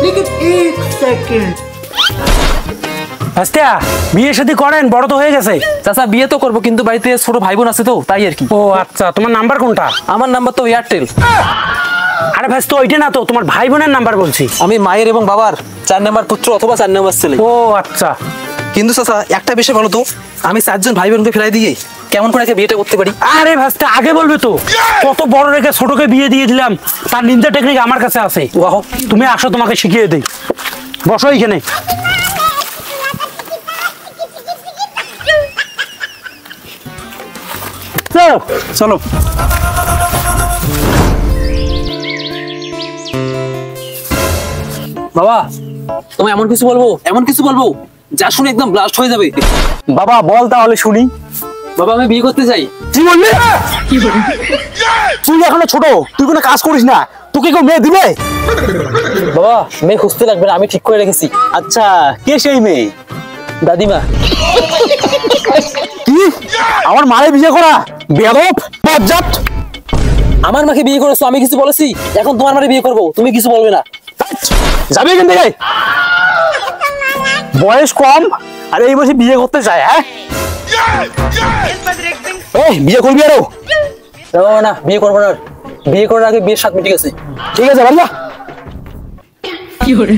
लेकिन एक सेकंड আস্তা বিয়ে শাদী করেন, বড় তো হয়ে গেছে। চাচা বিয়ে তো করবো, কিন্তু বাড়িতে ছোট ভাই বোন আছে তো, তাই আর কি। ও আচ্ছা, তোমার নাম্বার কোনটা? আমার নাম্বার তো এয়ারটেল। আরে ভাই, তো ওইটা না, তো তোমার ভাই বোনের নাম্বার বলছি। আমি মায়ের এবং বাবার 4 নাম্বার পুত্র অথবা 4 নাম্বার ছেলে। ও আচ্ছা। কিন্তু চাচা একটা বিষয় বলো তো, আমি 4 জন ভাই বোনকে ফেলাই দিয়ে কেমন করে বিয়েটা করতে পারি? আরে ভাস্তা, আগে বলবে তো। কত বড় রেখে ছোটকে বিয়ে দিয়ে দিলাম, তার নিন্দা টেকনিক আমার কাছে আছে। ওয়াও, তুমি আসো, তোমাকে শিখিয়ে দেই। বসো এইখানে। চলো। বাবা, তুমি এমন কিছু বলবো যা শুনে একদম ব্লাস্ট হয়ে যাবে। বাবা বল তাহলে শুনি। বাবা, আমি বিয়ে করতে চাই। কি বললি? তুই এখনো ছোট, তুই কোনো কাজ করিস না, তোকে কেউ মেয়ে দিবে? বাবা, মেয়ে খুঁজতে লাগবে না, আমি ঠিক করে রেখেছি। আচ্ছা, কে সেই মেয়ে? দাদিমা। কি? আমার মারে বিয়ে করা? বেয়াদব, বজ্জাত। আমার মাকে বিয়ে করেছো, আমি কিছু বলেছি? এখন তোমার মারে বিয়ে করবো, তুমি কিছু বলবে না। যাবে এখান থেকে। বয়স কম আর এই বয়সে বিয়ে করতে চায়? হ্যাঁ, বিয়ে করবি আরো? না, বিয়ে করবো না। বিয়ে করার আগে বিয়ের স্বাদ মিটে গেছে। ঠিক আছে, ভালো। কি করে